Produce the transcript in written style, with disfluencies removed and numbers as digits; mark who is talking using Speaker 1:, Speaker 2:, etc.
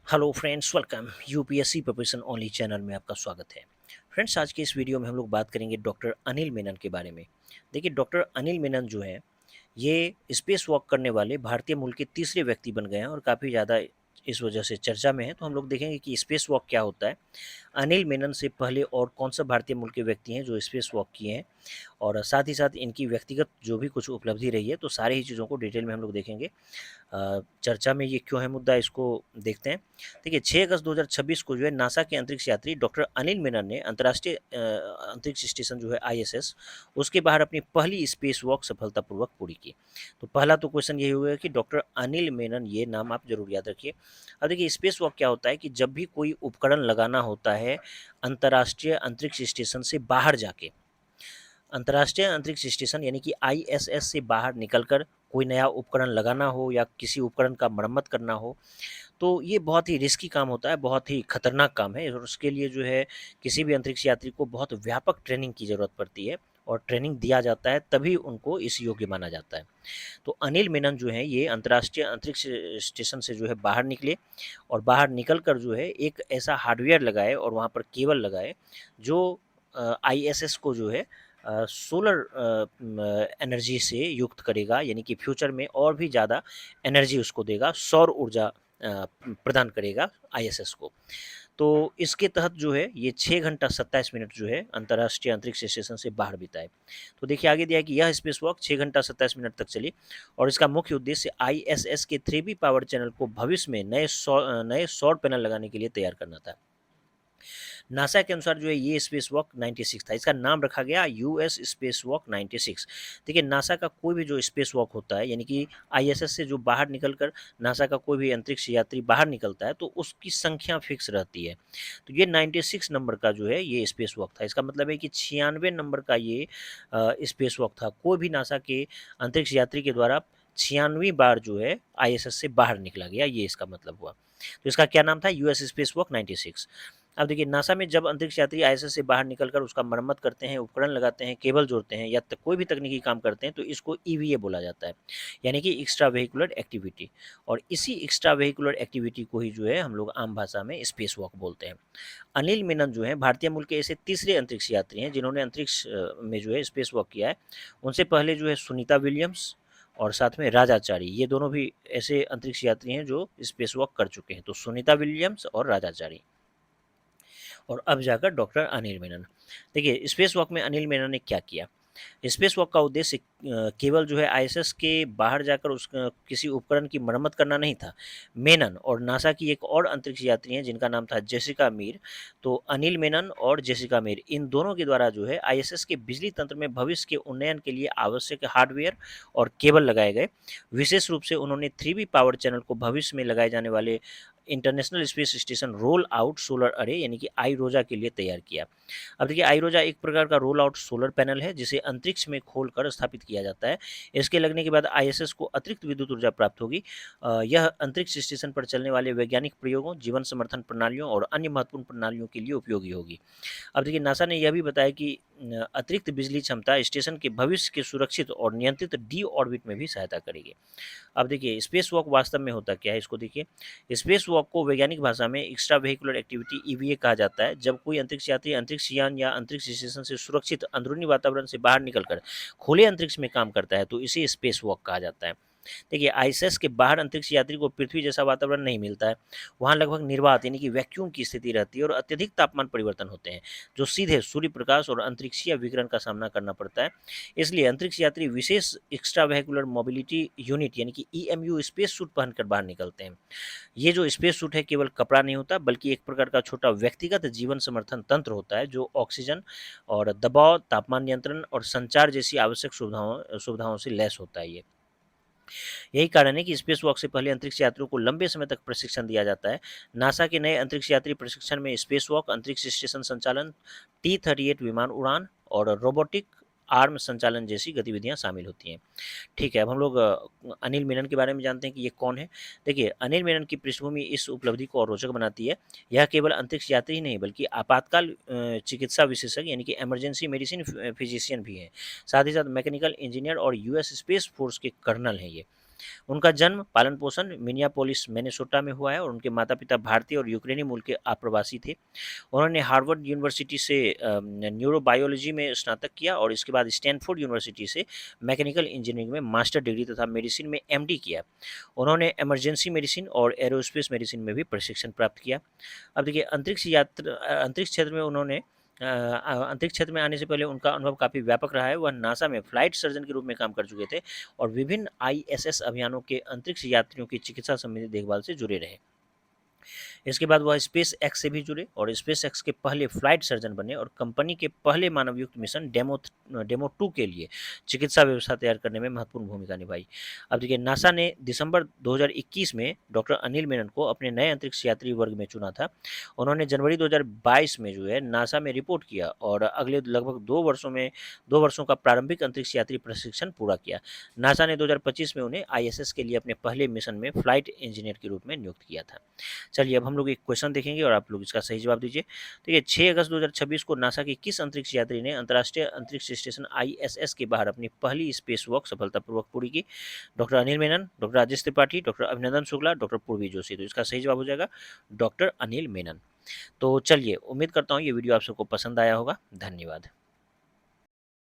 Speaker 1: Hello friends, welcome UPSC preparation only channel में आपका स्वागत है। फ्रेंड्स, आज के इस वीडियो में हम लोग बात करेंगे डॉक्टर अनिल मेनन के बारे में। देखिए, डॉक्टर अनिल मेनन जो हैं, ये स्पेस वॉक करने वाले भारतीय मूल के तीसरे व्यक्ति बन गए हैं और काफ़ी ज़्यादा इस वजह से चर्चा में है। तो हम लोग देखेंगे कि स्पेस वॉक क्या होता है, अनिल मेनन से पहले और कौन सा भारतीय मूल के व्यक्ति हैं जो स्पेस वॉक किए हैं, और साथ ही साथ इनकी व्यक्तिगत जो भी कुछ उपलब्धि रही है, तो सारी ही चीज़ों को डिटेल में हम लोग देखेंगे। चर्चा में ये क्यों है मुद्दा, इसको देखते हैं। देखिए, 6 अगस्त 2026 को जो है नासा के अंतरिक्ष यात्री डॉक्टर अनिल मेनन ने अंतर्राष्ट्रीय अंतरिक्ष स्टेशन जो है आईएसएस, उसके बाहर अपनी पहली स्पेस वॉक सफलतापूर्वक पूरी की। तो पहला तो क्वेश्चन यही होगा कि डॉक्टर अनिल मेनन, ये नाम आप जरूर याद रखिए। अब देखिए, स्पेस वॉक क्या होता है कि जब भी कोई उपकरण लगाना होता है अंतर्राष्ट्रीय अंतरिक्ष स्टेशन से बाहर जाके, अंतर्राष्ट्रीय अंतरिक्ष स्टेशन यानी कि आईएसएस से बाहर निकलकर कोई नया उपकरण लगाना हो या किसी उपकरण का मरम्मत करना हो, तो ये बहुत ही रिस्की काम होता है, बहुत ही खतरनाक काम है, और उसके लिए जो है किसी भी अंतरिक्ष यात्री को बहुत व्यापक ट्रेनिंग की ज़रूरत पड़ती है, और ट्रेनिंग दिया जाता है तभी उनको इस योग्य माना जाता है। तो अनिल मेनन जो हैं, ये अंतर्राष्ट्रीय अंतरिक्ष स्टेशन से जो है बाहर निकले, और बाहर निकल कर जो है एक ऐसा हार्डवेयर लगाए और वहाँ पर केबल लगाए जो आईएसएस को जो है सोलर एनर्जी से युक्त करेगा, यानी कि फ्यूचर में और भी ज़्यादा एनर्जी उसको देगा, सौर ऊर्जा प्रदान करेगा आईएसएस को। तो इसके तहत जो है ये 6 घंटा 27 मिनट जो है अंतर्राष्ट्रीय अंतरिक्ष स्टेशन से बाहर बिताए। तो देखिए, आगे दिया है कि यह स्पेस वॉक 6 घंटा 27 मिनट तक चली, और इसका मुख्य उद्देश्य आईएसएस के 3B पावर चैनल को भविष्य में नए सौर पैनल लगाने के लिए तैयार करना था। नासा के अनुसार जो है ये स्पेस वॉक 96 था, इसका नाम रखा गया यूएस स्पेस वॉक 96। देखिए, नासा का कोई भी जो स्पेस वॉक होता है, यानी कि आईएसएस से जो बाहर निकलकर नासा का कोई भी अंतरिक्ष यात्री बाहर निकलता है, तो उसकी संख्या फिक्स रहती है। तो ये 96 नंबर का जो है ये स्पेस वॉक था। इसका मतलब है कि 96 नंबर का ये स्पेस वॉक था। कोई भी नासा के अंतरिक्ष यात्री के द्वारा 96वीं बार जो है आईएसएस से बाहर निकला गया, ये इसका मतलब हुआ। तो इसका क्या नाम था? US space walk 96। अब देखिए, नासा में जब अंतरिक्ष यात्री आईएसएस से बाहर निकलकर उसका मरम्मत करते हैं, उपकरण लगाते हैं, केबल जोड़ते हैं, या कोई भी तकनीकी काम करते हैं, तो इसको ईवीए बोला जाता है, यानी कि एक्स्ट्रा वेहिकुलर एक्टिविटी। और इसी एक्स्ट्रा वेहिकुलर एक्टिविटी को ही जो है हम लोग आम भाषा में स्पेस वॉक बोलते हैं। अनिल मेनन जो है भारतीय मूल के ऐसे तीसरे अंतरिक्ष यात्री हैं जिन्होंने अंतरिक्ष में जो है स्पेस वॉक किया है। उनसे पहले जो है सुनीता विलियम्स और साथ में राजाचारी, ये दोनों भी ऐसे अंतरिक्ष यात्री हैं जो स्पेस वॉक कर चुके हैं। तो सुनीता विलियम्स और राजाचारी, और अब जाकर डॉक्टर अनिल मेनन। देखिए, स्पेस वॉक में अनिल मेनन ने क्या किया। स्पेस वॉक का उद्देश्य केवल जो है आईएसएस के बाहर जाकर उस किसी उपकरण की मरम्मत करना नहीं था। मेनन और नासा की एक और अंतरिक्ष यात्री हैं जिनका नाम था जेसिका मीर। तो अनिल मेनन और जेसिका मीर, इन दोनों के द्वारा जो है आईएसएस के बिजली तंत्र में भविष्य के उन्नयन के लिए आवश्यक हार्डवेयर और केबल लगाए गए। विशेष रूप से उन्होंने 3B पावर चैनल को भविष्य में लगाए जाने वाले international space station roll out solar अरे यानी कि आईरोजा के लिए तैयार किया। अब देखिए, आईरोजा एक प्रकार का रोल आउट सोलर पैनल है जिसे अंतरिक्ष में खोलकर स्थापित किया जाता है। इसके लगने के बाद आईएसएस को अतिरिक्त विद्युत ऊर्जा प्राप्त होगी। यह अंतरिक्ष स्टेशन पर चलने वाले वैज्ञानिक प्रयोगों, जीवन समर्थन प्रणालियों और अन्य महत्वपूर्ण प्रणालियों के लिए उपयोगी होगी। अब देखिए, नासा ने यह भी बताया कि अतिरिक्त बिजली क्षमता स्टेशन के भविष्य के सुरक्षित और नियंत्रित डी ऑर्बिट में भी सहायता करेगी। अब देखिए, स्पेस वॉक वास्तव में होता क्या है, इसको देखिए। स्पेस वॉक को वैज्ञानिक भाषा में एक्स्ट्रा वेहिकुलर एक्टिविटी ईवीए कहा जाता है। जब कोई अंतरिक्ष यात्री अंतरिक्ष यान या अंतरिक्ष स्टेशन से सुरक्षित अंदरूनी वातावरण से बाहर निकलकर खुले अंतरिक्ष में काम करता है, तो इसे स्पेस वॉक कहा जाता है। देखिए, आईएसएस के बाहर अंतरिक्ष यात्री को पृथ्वी जैसा वातावरण नहीं मिलता है। वहाँ लगभग निर्वात यानी कि वैक्यूम की स्थिति रहती है और अत्यधिक तापमान परिवर्तन होते हैं, जो सीधे सूर्य प्रकाश और अंतरिक्षीय विकिरण का सामना करना पड़ता है। इसलिए अंतरिक्ष यात्री विशेष एक्स्ट्रा वेहिकुलर मोबिलिटी यूनिट यानी कि ईएमयू स्पेस सूट पहनकर बाहर निकलते हैं। ये जो स्पेस सूट है केवल कपड़ा नहीं होता, बल्कि एक प्रकार का छोटा व्यक्तिगत जीवन समर्थन तंत्र होता है जो ऑक्सीजन और दबाव, तापमान नियंत्रण और संचार जैसी आवश्यक सुविधाओं सुविधाओं से लैस होता है ये। यही कारण है कि स्पेस वॉक से पहले अंतरिक्ष यात्रियों को लंबे समय तक प्रशिक्षण दिया जाता है। नासा के नए अंतरिक्ष यात्री प्रशिक्षण में स्पेस वॉक, अंतरिक्ष स्टेशन संचालन, T-38 विमान उड़ान और रोबोटिक आर्म संचालन जैसी गतिविधियां शामिल होती हैं। ठीक है, अब हम लोग अनिल मेनन के बारे में जानते हैं कि ये कौन है। देखिए, अनिल मेनन की पृष्ठभूमि इस उपलब्धि को और रोचक बनाती है। यह केवल अंतरिक्ष यात्री ही नहीं बल्कि आपातकाल चिकित्सा विशेषज्ञ यानी कि इमरजेंसी मेडिसिन फिजिशियन भी हैं। साथ ही साथ मैकेनिकल इंजीनियर और यूएस स्पेस फोर्स के कर्नल हैं ये। उनका जन्म पालन-पोषण मिनियापोलिस, मिनेसोटा में हुआ है और उनके माता-पिता भारतीय और यूक्रेनी मूल के अप्रवासी थे। उन्होंने हार्वर्ड यूनिवर्सिटी से न्यूरोबायोलॉजी में स्नातक किया और इसके बाद स्टैनफोर्ड यूनिवर्सिटी से मैकेनिकल इंजीनियरिंग में मास्टर डिग्री तथा मेडिसिन में एमडी किया। उन्होंने इमरजेंसी मेडिसिन और एरोस्पेस मेडिसिन में भी प्रशिक्षण प्राप्त किया। अब देखिए अंतरिक्ष क्षेत्र में उन्होंने अंतरिक्ष क्षेत्र में आने से पहले उनका अनुभव काफ़ी व्यापक रहा है। वह नासा में फ्लाइट सर्जन के रूप में काम कर चुके थे और विभिन्न आईएसएस अभियानों के अंतरिक्ष यात्रियों की चिकित्सा संबंधी देखभाल से जुड़े रहे। इसके बाद वह स्पेस एक्स से भी जुड़े और स्पेस एक्स के पहले फ्लाइट सर्जन बने और कंपनी के पहले मानवयुक्त मिशन डेमो 2 के लिए चिकित्सा व्यवस्था तैयार करने में महत्वपूर्ण भूमिका निभाई। अब देखिए नासा ने दिसंबर 2021 में डॉक्टर अनिल मेनन को अपने नए अंतरिक्ष यात्री वर्ग में चुना था। उन्होंने जनवरी 2022 में जो है नासा में रिपोर्ट किया और अगले लगभग 2 वर्षों का प्रारंभिक अंतरिक्ष यात्री प्रशिक्षण पूरा किया। नासा ने 2025 में उन्हें आईएसएस के लिए अपने पहले मिशन में फ्लाइट इंजीनियर के रूप में नियुक्त किया था। चलिए अब हम लोग एक क्वेश्चन देखेंगे और आप लोग इसका सही जवाब दीजिए। देखिए 6 अगस्त 2026 को नासा के किस अंतरिक्ष यात्री ने अंतर्राष्ट्रीय अंतरिक्ष स्टेशन आईएसएस के बाहर अपनी पहली स्पेस वॉक सफलतापूर्वक पूरी की? Doctor Anil Menon, doctor Rajesh Tripathi, doctor अभिनंदन शुक्ला, डॉक्टर पूर्वी जोशी। तो इसका सही जवाब हो जाएगा डॉक्टर अनिल मेनन। तो चलिए उम्मीद करता हूँ ये वीडियो आप सबको पसंद आया होगा। धन्यवाद।